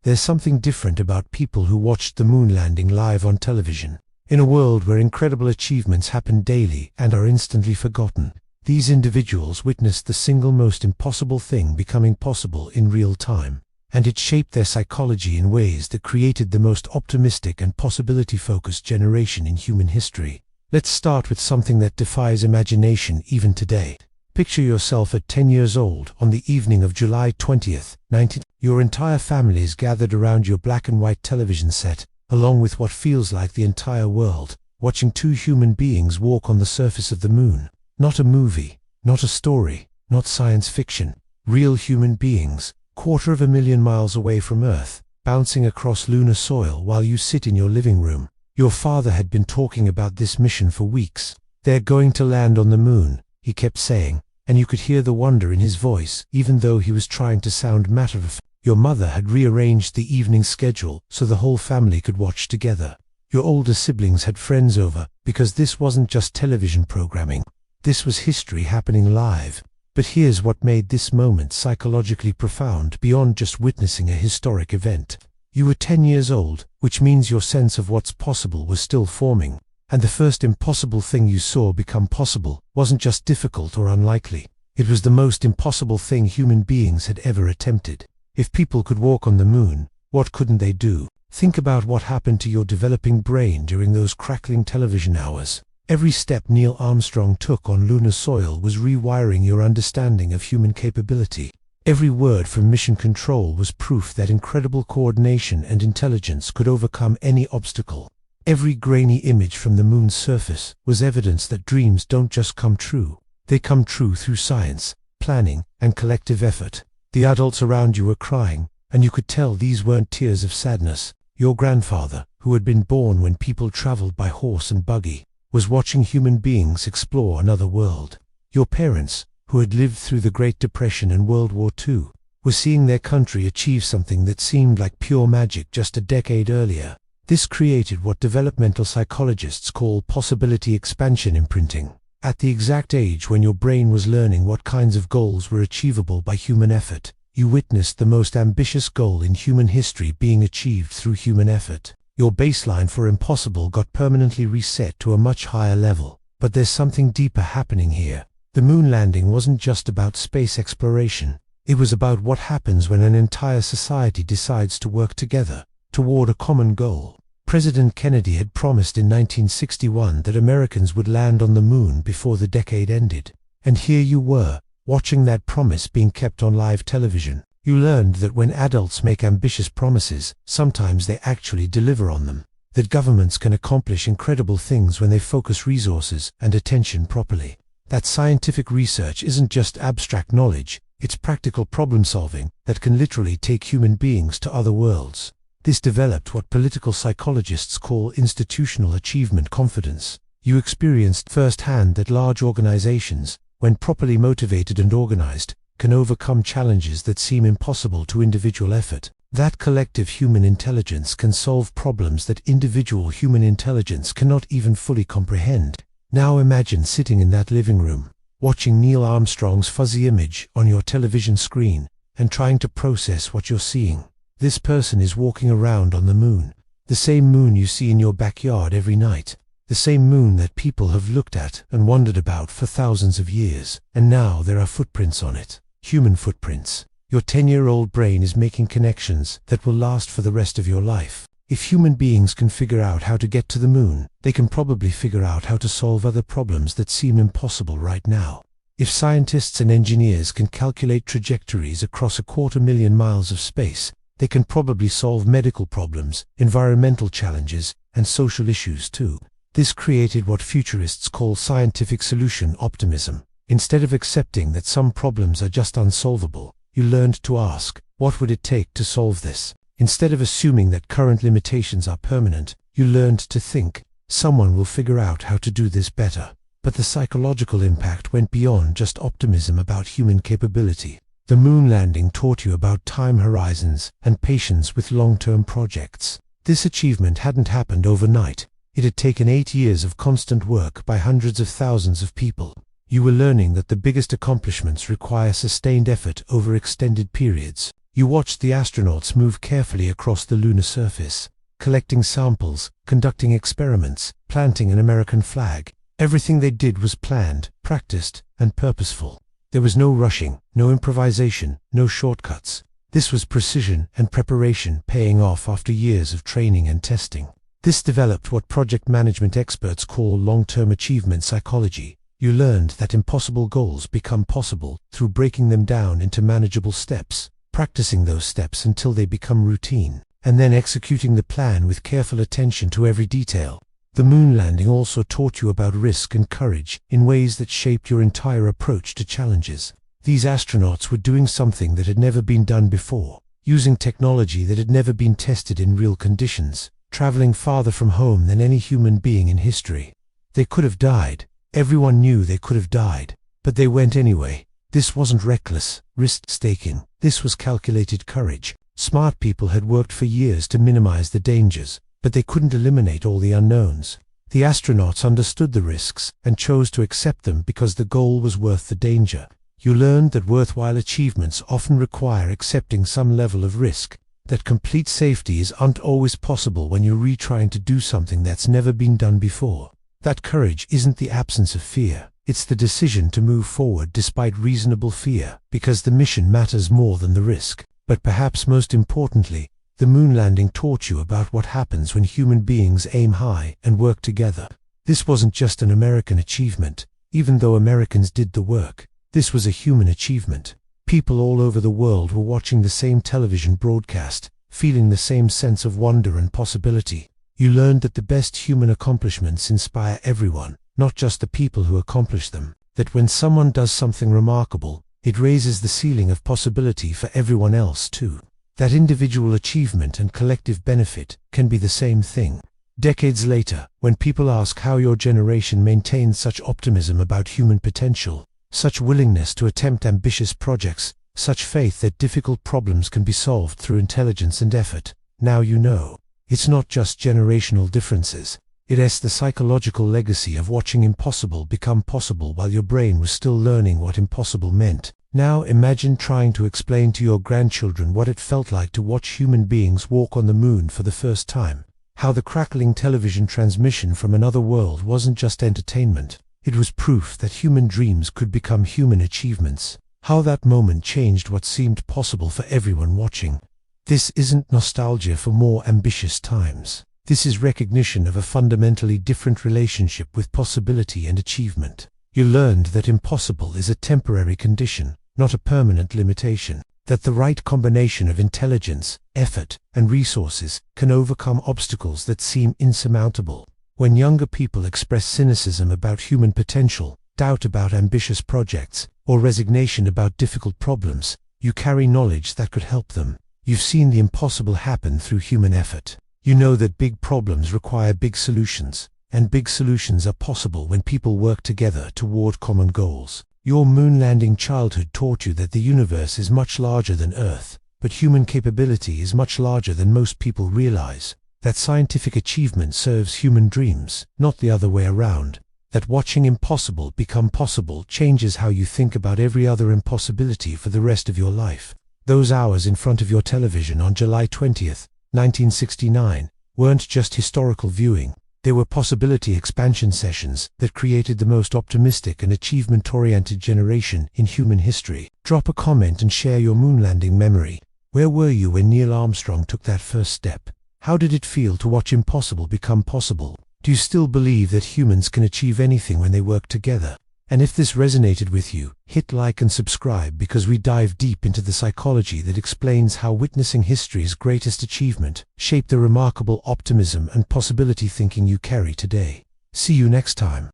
There's something different about people who watched the moon landing live on television. In a world where incredible achievements happen daily and are instantly forgotten, these individuals witnessed the single most impossible thing becoming possible in real time, and it shaped their psychology in ways that created the most optimistic and possibility-focused generation in human history. Let's start with something that defies imagination even today. Picture yourself at 10 years old on the evening of July 20th, 19. Your entire family is gathered around your black and white television set, along with what feels like the entire world, watching two human beings walk on the surface of the moon. Not a movie, not a story, not science fiction. Real human beings, 250,000 miles away from Earth, bouncing across lunar soil while you sit in your living room. Your father had been talking about this mission for weeks. "They're going to land on the moon," he kept saying, and you could hear the wonder in his voice, even though he was trying to sound matter-of-fact. Your mother had rearranged the evening schedule so the whole family could watch together. Your older siblings had friends over, because this wasn't just television programming. This was history happening live. But here's what made this moment psychologically profound beyond just witnessing a historic event. You were 10 years old, which means your sense of what's possible was still forming. And the first impossible thing you saw become possible wasn't just difficult or unlikely. It was the most impossible thing human beings had ever attempted. If people could walk on the moon, what couldn't they do? Think about what happened to your developing brain during those crackling television hours. Every step Neil Armstrong took on lunar soil was rewiring your understanding of human capability. Every word from Mission Control was proof that incredible coordination and intelligence could overcome any obstacle. Every grainy image from the moon's surface was evidence that dreams don't just come true. They come true through science, planning, and collective effort. The adults around you were crying, and you could tell these weren't tears of sadness. Your grandfather, who had been born when people traveled by horse and buggy, was watching human beings explore another world. Your parents, who had lived through the Great Depression and World War II, were seeing their country achieve something that seemed like pure magic just a decade earlier. This created what developmental psychologists call possibility expansion imprinting. At the exact age when your brain was learning what kinds of goals were achievable by human effort, you witnessed the most ambitious goal in human history being achieved through human effort. Your baseline for impossible got permanently reset to a much higher level. But there's something deeper happening here. The moon landing wasn't just about space exploration. It was about what happens when an entire society decides to work together toward a common goal. President Kennedy had promised in 1961 that Americans would land on the moon before the decade ended. And here you were, watching that promise being kept on live television. You learned that when adults make ambitious promises, sometimes they actually deliver on them. That governments can accomplish incredible things when they focus resources and attention properly. That scientific research isn't just abstract knowledge, it's practical problem solving that can literally take human beings to other worlds. This developed what political psychologists call institutional achievement confidence. You experienced firsthand that large organizations, when properly motivated and organized, can overcome challenges that seem impossible to individual effort. That collective human intelligence can solve problems that individual human intelligence cannot even fully comprehend. Now imagine sitting in that living room, watching Neil Armstrong's fuzzy image on your television screen, and trying to process what you're seeing. This person is walking around on the moon, the same moon you see in your backyard every night, the same moon that people have looked at and wondered about for thousands of years, and now there are footprints on it. Human footprints. Your 10-year-old brain is making connections that will last for the rest of your life. If human beings can figure out how to get to the moon, they can probably figure out how to solve other problems that seem impossible right now. If scientists and engineers can calculate trajectories across 250,000 miles of space, they can probably solve medical problems, environmental challenges, and social issues too. This created what futurists call scientific solution optimism. Instead of accepting that some problems are just unsolvable, you learned to ask, what would it take to solve this? Instead of assuming that current limitations are permanent, you learned to think, someone will figure out how to do this better. But the psychological impact went beyond just optimism about human capability. The moon landing taught you about time horizons and patience with long-term projects. This achievement hadn't happened overnight. It had taken 8 years of constant work by hundreds of thousands of people. You were learning that the biggest accomplishments require sustained effort over extended periods. You watched the astronauts move carefully across the lunar surface, collecting samples, conducting experiments, planting an American flag. Everything they did was planned, practiced, and purposeful. There was no rushing, no improvisation, no shortcuts. This was precision and preparation paying off after years of training and testing. This developed what project management experts call long-term achievement psychology. You learned that impossible goals become possible through breaking them down into manageable steps, practicing those steps until they become routine, and then executing the plan with careful attention to every detail. The moon landing also taught you about risk and courage in ways that shaped your entire approach to challenges. These astronauts were doing something that had never been done before, using technology that had never been tested in real conditions, traveling farther from home than any human being in history. They could have died. Everyone knew they could have died, but they went anyway. This wasn't reckless, risk-taking. This was calculated courage. Smart people had worked for years to minimize the dangers, but they couldn't eliminate all the unknowns. The astronauts understood the risks and chose to accept them because the goal was worth the danger. You learned that worthwhile achievements often require accepting some level of risk, that complete safety isn't always possible when you're retrying to do something that's never been done before. That courage isn't the absence of fear, it's the decision to move forward despite reasonable fear, because the mission matters more than the risk. But perhaps most importantly, the moon landing taught you about what happens when human beings aim high and work together. This wasn't just an American achievement, even though Americans did the work. This was a human achievement. People all over the world were watching the same television broadcast, feeling the same sense of wonder and possibility. You learned that the best human accomplishments inspire everyone, not just the people who accomplish them. That when someone does something remarkable, it raises the ceiling of possibility for everyone else too. That individual achievement and collective benefit can be the same thing. Decades later, when people ask how your generation maintained such optimism about human potential, such willingness to attempt ambitious projects, such faith that difficult problems can be solved through intelligence and effort, now you know. It's not just generational differences. It is the psychological legacy of watching impossible become possible while your brain was still learning what impossible meant. Now imagine trying to explain to your grandchildren what it felt like to watch human beings walk on the moon for the first time. How the crackling television transmission from another world wasn't just entertainment. It was proof that human dreams could become human achievements. How that moment changed what seemed possible for everyone watching. This isn't nostalgia for more ambitious times. This is recognition of a fundamentally different relationship with possibility and achievement. You learned that impossible is a temporary condition, not a permanent limitation. That the right combination of intelligence, effort, and resources can overcome obstacles that seem insurmountable. When younger people express cynicism about human potential, doubt about ambitious projects, or resignation about difficult problems, you carry knowledge that could help them. You've seen the impossible happen through human effort. You know that big problems require big solutions, and big solutions are possible when people work together toward common goals. Your moon landing childhood taught you that the universe is much larger than Earth, but human capability is much larger than most people realize. That scientific achievement serves human dreams, not the other way around. That watching impossible become possible changes how you think about every other impossibility for the rest of your life. Those hours in front of your television on July 20th, 1969, weren't just historical viewing. They were possibility expansion sessions that created the most optimistic and achievement-oriented generation in human history. Drop a comment and share your moon landing memory. Where were you when Neil Armstrong took that first step? How did it feel to watch impossible become possible? Do you still believe that humans can achieve anything when they work together? And if this resonated with you, hit like and subscribe, because we dive deep into the psychology that explains how witnessing history's greatest achievement shaped the remarkable optimism and possibility thinking you carry today. See you next time.